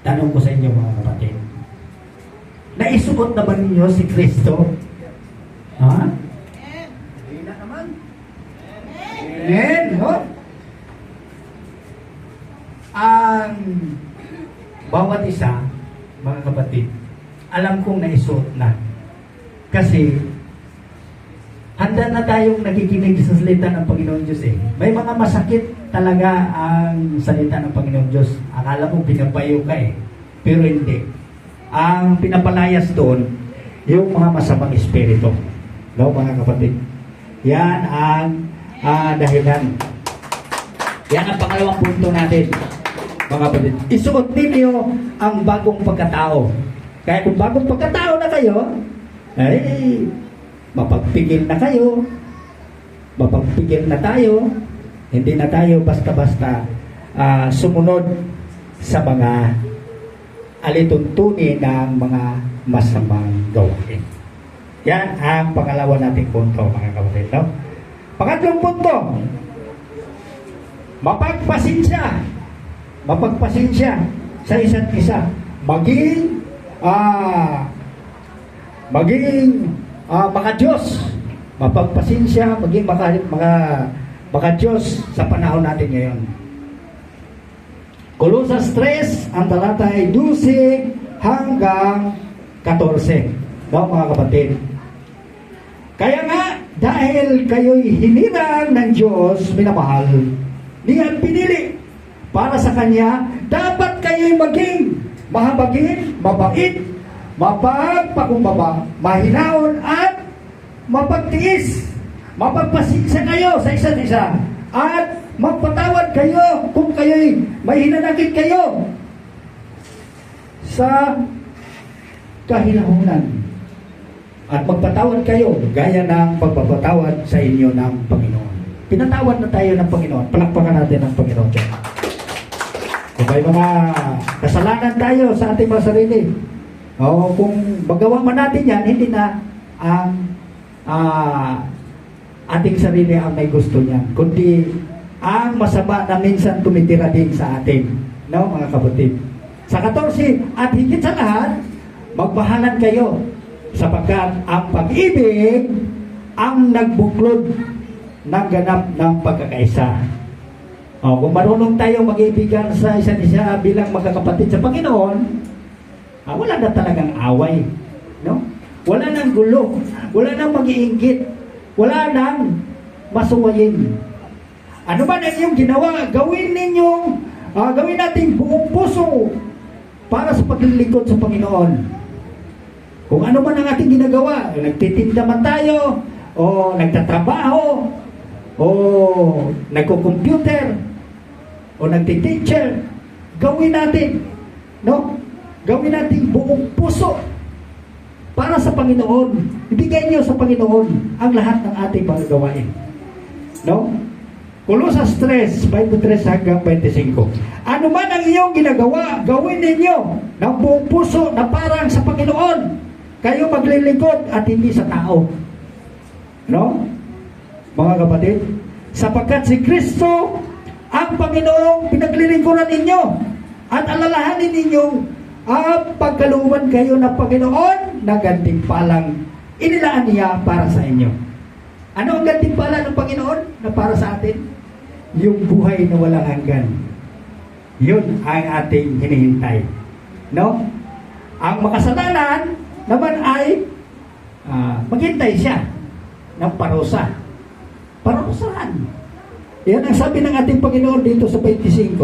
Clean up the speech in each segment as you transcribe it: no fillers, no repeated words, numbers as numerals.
Tanong ko sa inyo mga kapatid, naisuot na ba ninyo si Kristo? Ha? Hindi na naman. Amen. No? Ang bawat isa, mga kapatid, alam kong naisuot na. Kasi, handa na tayong nakikinig sa salita ng Panginoon Diyos eh. May mga masakit talaga ang salita ng Panginoon Diyos. Akala mo pinapayo ka eh. Pero hindi. Ang pinapalayas doon, yung mga masamang espiritu. No, mga kapatid? Yan ang dahilan. Yan ang pangalawang punto natin, mga kapatid. Isuot ninyo ang bagong pagkatao. Kaya kung bagong pagkatao na kayo, ay mapagpigil na kayo, mapagpigil na tayo, hindi na tayo basta-basta sumunod sa mga alituntunin ng mga masamang gawain. Yan ang pangalawa nating punto, mga kapatid. No? Pangatlong punto, mapagpasensya sa isa't isa. Maging maka-Diyos. Mapagpasensya, maging maka-Diyos sa panahon natin ngayon. Kolosas 3, ang talata ay 12 hanggang 14. No, mga kapatid? Kaya nga, dahil kayo'y hinirang ng Diyos, minamahal, niyan pinili para sa Kanya, dapat kayo'y maging mahabagin, mabait, mapagpakumbaba, mahinaon at mapagtiis. Mapagpasensya kayo sa isa't isa at magpatawad kayo kung kayo'y may hinanakit kayo sa kahilahunan. At magpatawad kayo gaya ng pagpapatawad sa inyo ng Panginoon. Pinatawad na tayo ng Panginoon. Palakpakan natin ang Panginoon. Kung may mga kasalanan tayo sa ating mga sarili, o kung magawa man natin yan, hindi na ang ating sarili ang may gusto niyan, kundi ang masama na minsan tumitira din sa atin. No, mga kapatid? Sa 14, at higit sa lahat, magbahalan kayo sapagkat ang pag-ibig ang nagbuklod ng ganap ng pagkakaisa. Kung marunong tayo mag-ibigan sa isa't isa bilang magkakapatid sa Panginoon, wala na talagang away. No? Wala nang gulo. Wala nang mag-iinggit. Wala nang masuwayin. Ano man ang inyong ginawa, gawin natin buong puso para sa paglilingkod sa Panginoon. Kung ano man ang ating ginagawa, nagtitinda man tayo, o nagtatrabaho, o nagko-computer, o nagtiteacher, gawin natin, no? Gawin natin buong puso para sa Panginoon. Ibigay niyo sa Panginoon ang lahat ng ating mga gawain. No? Kolosas 3, 23 hanggang 25. Ano man ang iyong ginagawa, gawin ninyo ng buong puso na parang sa Panginoon. Kayo maglilingkod at hindi sa tao. No? Mga kapatid, sapagkat si Kristo ang Panginoong pinaglilingkuran ninyo at alalahanin ninyong pagkalooban kayo ng Panginoon na gantimpalang inilaan niya para sa inyo. Ano ang gantimpala ng Panginoon na para sa atin? Yung buhay na walang hanggan. Yun ang ating hinihintay. No? Ang makasalanan naman ay maghintay siya ng parusa. Parusahan. Yan ang sabi ng ating Panginoon dito sa 25.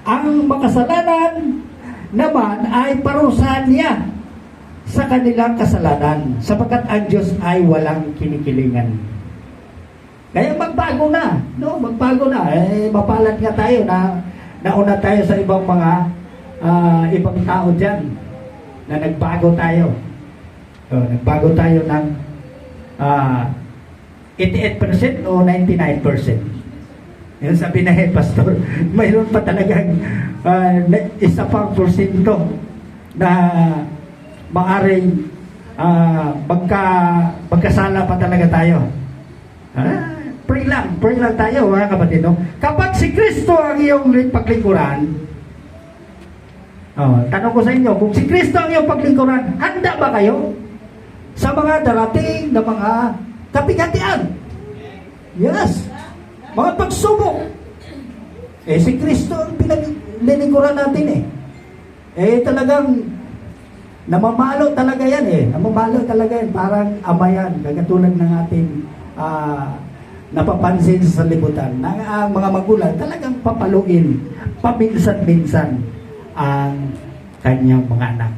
Ang makasalanan naman ay parusahan niya sa kanilang kasalanan sapagkat ang Diyos ay walang kinikilingan. Kaya magbago na, no? Magbago na. Mapalad nga tayo na nauna tayo sa ibang mga ibang tao dyan na nagbago tayo. Nagbago tayo ng 88% o 99%. Yung sabi na pastor, mayroon pa talagang isa pang porsyento na maaring magkasala pa talaga tayo. Pray lang tayo, mga kapatid. No? Kapag si Kristo ang iyong paglingkuran, Tanong ko sa inyo, kung si Kristo ang iyong paglingkuran, handa ba kayo sa mga darating na mga kapighatian? Yes. Mga pagsubok. Si Kristo ang pinaglilingkuran natin talagang namamalo talaga yan Namamalo talaga yan. Parang ama yan. Katulad ng ating napapansin sa libutan na ang mga magulang talagang papaluin paminsan-minsan ang kanyang mga anak.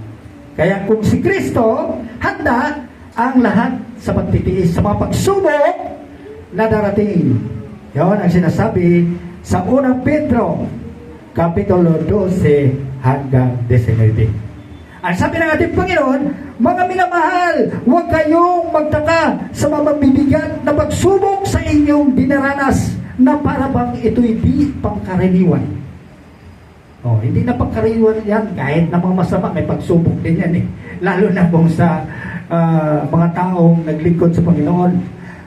Kaya kung si Kristo, handa ang lahat sa pagtitiis sa mga pagsubok na darating. Yon ang sinasabi sa unang Pedro, Kapitulo 12 hanggang 19. Ang sabi ng ating Panginoon, mga minamahal, huwag kayong magtaka sa mga mabibigat na pagsubok sa inyong dinaranas na para bang ito'y di pangkaraniwan. Hindi na pangkaraniwan yan. Kahit na mga masama, may pagsubok din yan Lalo na kung sa mga taong naglingkod sa Panginoon.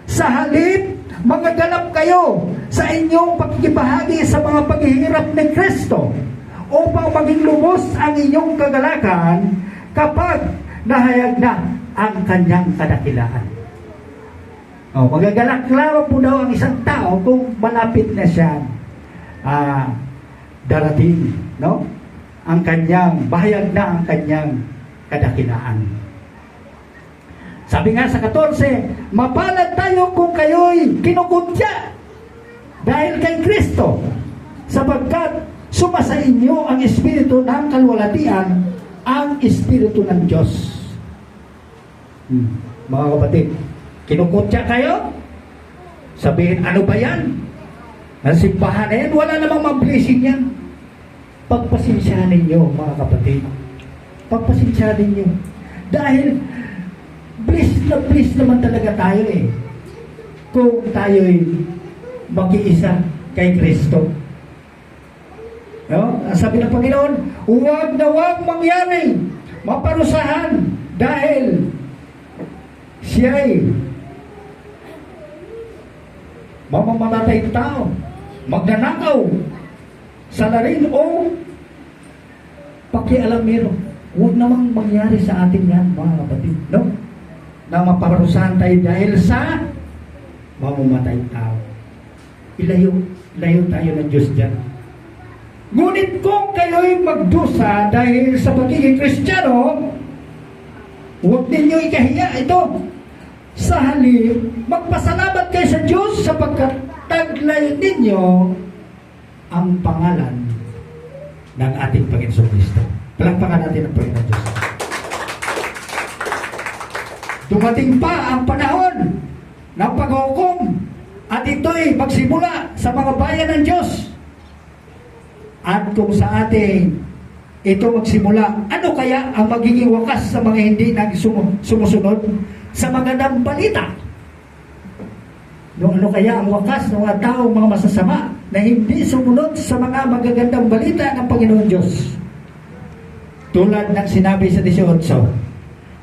Sa halip, magagalap kayo sa inyong pagkikibahagi sa mga paghihirap ni Kristo upang maging lubos ang inyong kagalakan kapag nahayag na ang kanyang kadakilaan. Magagalak lamang po daw ang isang tao kung malapit na siya darating, no? Ang kanyang, bahayag na ang kanyang kadakilaan. Sabi nga sa 14, mapalad tayo kung kayo'y kinukuntya dahil kay Kristo, sapagkat sumasa inyo ang Espiritu ng kalwalatian, ang Espiritu ng Diyos. Mga kapatid, kinukuntya kayo? Sabihin, ano ba yan? Ang simbahan na yan, wala namang ma-blessing yan. Pagpasensyahan ninyo, mga kapatid. Pagpasensyahan ninyo. Dahil, bliss naman talaga tayo kung tayo'y mag-iisa kay Kristo. Ang sabi ng Panginoon, huwag na huwag mangyari maparusahan dahil siya'y mamamatay tao, magnanakaw, salarin o pakialamero. Huwag namang mangyari sa atin yan, mga kapatid, no? Na maparusahan tayo dahil sa mamamatay tao. Ilayo tayo ng Diyos dyan. Ngunit kung kayo'y magdusa dahil sa pagiging Kristiyano, huwag ninyo ikahiya ito. Sa halip, magpasalamat kayo sa Diyos sapagkat taglay ninyo ang pangalan ng ating Panginoon Kristo. Palakpakan natin ang Panginoon Diyos. Dumating pa ang panahon ng paghukom at ito'y magsimula sa mga bayan ng Diyos. At kung sa ating ito magsimula, ano kaya ang magiging wakas sa mga hindi sumusunod sa magandang balita? Ano kaya ang wakas ng mga taong mga masasama na hindi sumunod sa mga magagandang balita ng Panginoon Diyos? Tulad ng sinabi sa 18,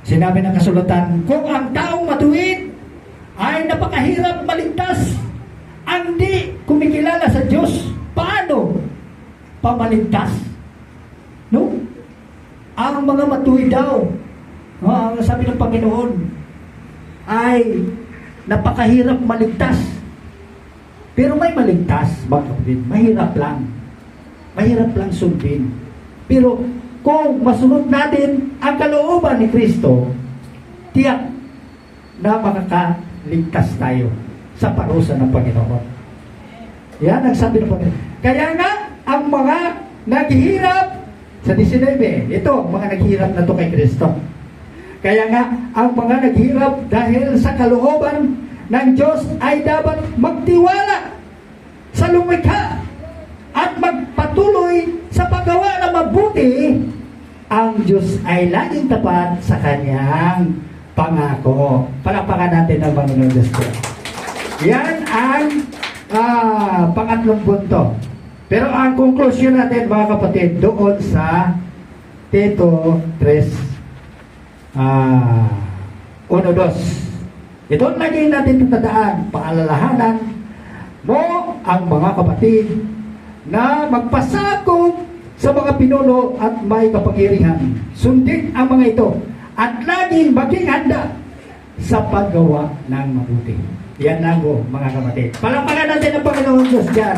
sinabi ng kasulatan, kung ang taong matuwid ay napakahirap maligtas, ang di kumikilala sa Diyos, paano pamaligtas? No? Ang mga matuwid daw, ang sabi ng Panginoon, ay napakahirap maligtas. Pero may maligtas, bakit? Mahirap lang. Mahirap lang sundin. Pero kung masunod natin ang kalooban ni Kristo, tiyak na makakaligtas tayo sa parusa ng Panginoon. Yan ang sabi ng Panginoon. Kaya nga, ang mga naghihirap sa 19, ito, mga naghihirap na to kay Kristo. Kaya nga, ang mga naghihirap dahil sa kalooban ng Diyos ay dapat magtiwala sa lumikha at magpatuloy sa paggawa ng mabuti. Ang Diyos ay laging tapat sa kanyang pangako. Palakpakan natin ang Panginoon Diyos ko. Yan ang pangatlong punto. Pero ang conclusion natin, mga kapatid, doon sa Tito 3, 1-2. Ito lagi natin tatandaan, paalalahanan mo ang mga kapatid na magpasakop sa mga pinuno at may kapangyarihan. Sundin ang mga ito at laging maging handa sa paggawa ng mabuti. Yan lang po, mga kapatid. Palakpakan natin ang Panginoon Diyos dyan.